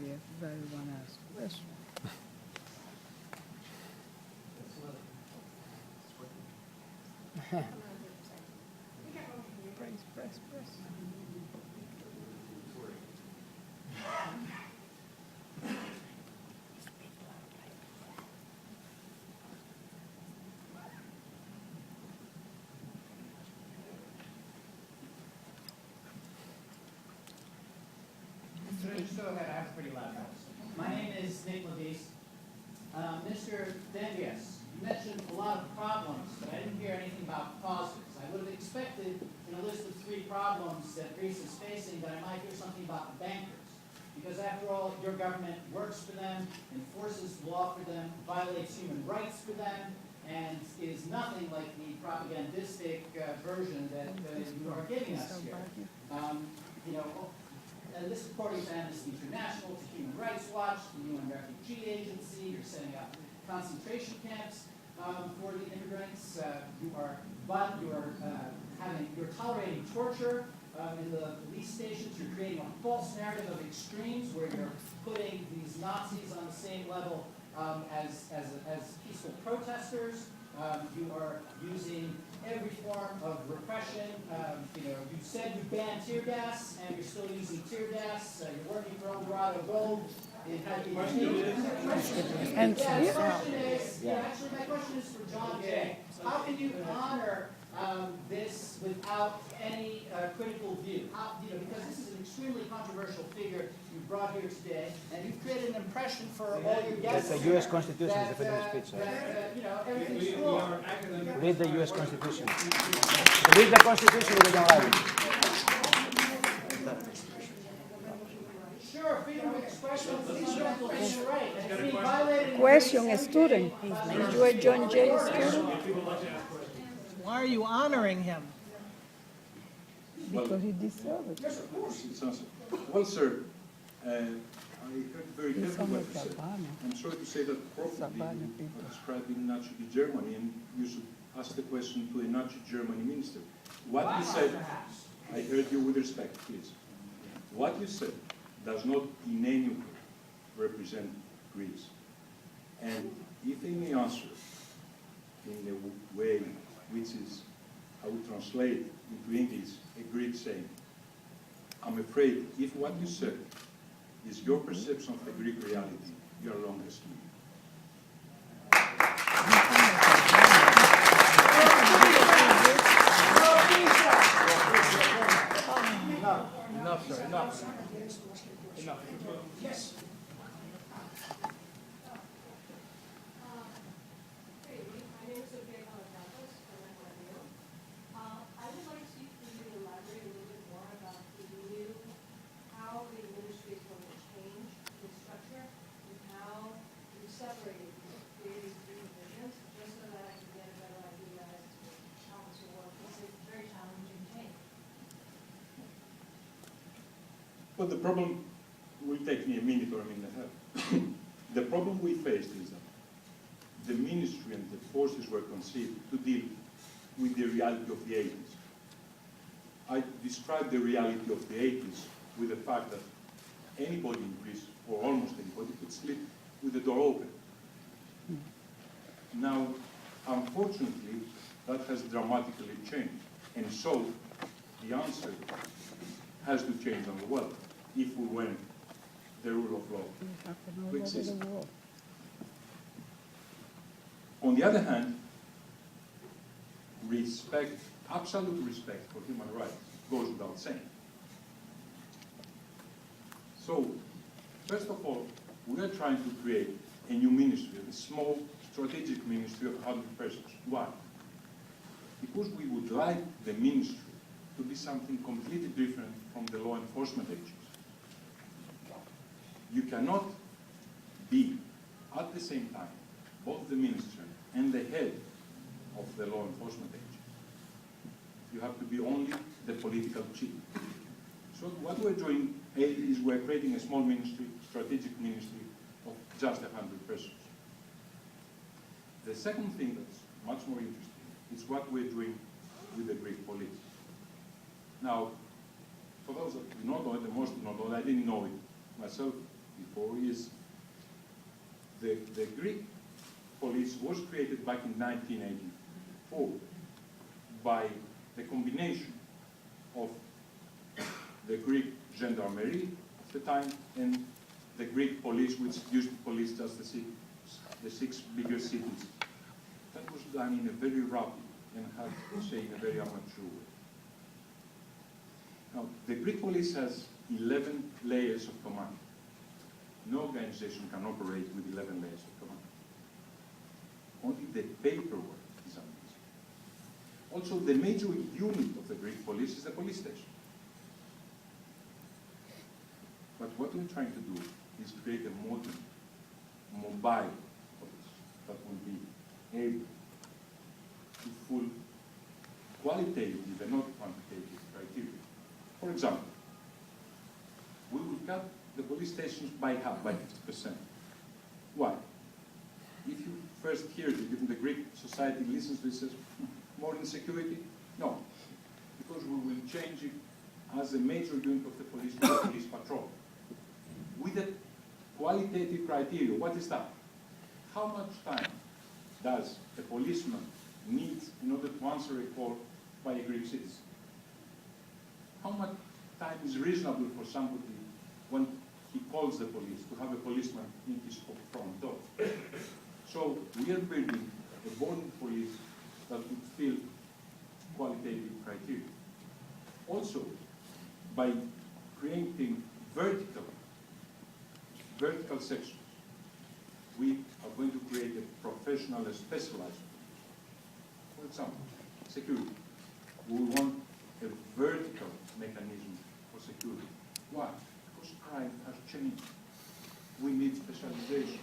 if everybody want to ask a question. Press. Just go ahead, I have a pretty loud voice. My name is Nikos Mr. Dendias, you mentioned a lot of problems, but I didn't hear anything about causes. I would have expected in a list of 3 problems that Greece is facing that I might hear something about the bankers. Because after all, your government works for them, enforces law for them, violates human rights for them, and is nothing like the propagandistic version that you are giving us here. And this according to Amnesty International, to Human Rights Watch, the UN Refugee Agency, you're setting up concentration camps for the immigrants. You're tolerating torture in the police stations. You're creating a false narrative of extremes where you're putting these Nazis on the same level as peaceful protesters. You are using every form of repression. You said you banned tear gas, and you're still using tear gas. You're working for Eldorado Gold. And actually, my question is for John Jay. How can you honor this without any critical view? Because this is an extremely controversial figure you brought here today, and you've created an impression for all your guests. That's the U.S. Constitution, is the freedom of speech. Everything's cool. Read the U.S. Constitution. Read the Constitution, we don't like it. Sure, freedom of expression is a fundamental human right, and it's being violated. question, a student. Is you a John Jay student? Why are you honoring him? Because he deserves it. Yes, of course, it's answered. Well, sir, I heard very He's carefully what you almost said. Albania. I'm sorry to say that probably Albanian you people. are describing Nazi Germany, and you should ask the question to a Nazi Germany minister. What you said, I heard you with respect, please. What you said does not in any way represent Greece. And if I may answer in a way which is, I would translate into English, a Greek saying, I'm afraid if what you said is your perception of the Greek reality, you are wrong as to me. Enough, sir, enough. Yes. I would like to see you elaborate a little bit more about how the ministry is going to change its structure and how you separate creating 3 divisions, just so that I can get a better idea as to how this will work. It's a very challenging change. But the problem will take me a minute or a minute and a half. The problem we faced is that the ministry and the forces were conceived to deal with the reality of the 80s. I described the reality of the 80s with the fact that anybody in Greece, or almost anybody, could sleep with the door open. Now, unfortunately, that has dramatically changed. And so, the answer has to change on the well, if we want the rule of law to exist. On the other hand, respect, absolute respect for human rights goes without saying. So, first of all, we are trying to create a new ministry, a small strategic ministry of 100 persons. Why? Because we would like the ministry to be something completely different from the law enforcement agencies. You cannot be, at the same time, both the minister and the head of the law enforcement agency. You have to be only the political chief. So what we're doing is we're creating a small ministry, strategic ministry of just 100 persons. The second thing that's much more interesting is what we're doing with the Greek police. Now, for those that do not know it, the most do not know it, I didn't know it myself before is the Greek police was created back in 1984 by the combination of the Greek gendarmerie of the time and the Greek police, which used to police just the six bigger cities. That was done in a very rapid and, I have to say, in a very amateur way. Now, the Greek police has 11 layers of command. No organization can operate with 11 layers of command. Only the paperwork is amazing. Also, the major unit of the Greek police is the police station. But what we're trying to do is create a modern, mobile police that will be able to full qualitative and not quantitative criteria. For example, we will cut the police stations by half, by 50%. Why? If you first hear it, if the Greek society listens to it, says, more insecurity? No, because we will change it as a major unit of the police to a police patrol. With a qualitative criteria, what is that? How much time does a policeman need in order to answer a call by a Greek citizen? How much time is reasonable for somebody when he calls the police to have a policeman in his front door? So we are building a modern police that would fill qualitative criteria. Also, by creating vertical sections, we are going to create a professional and specialized. For example, security. We want a vertical mechanism for security. Why? Because crime has changed. We need specialization.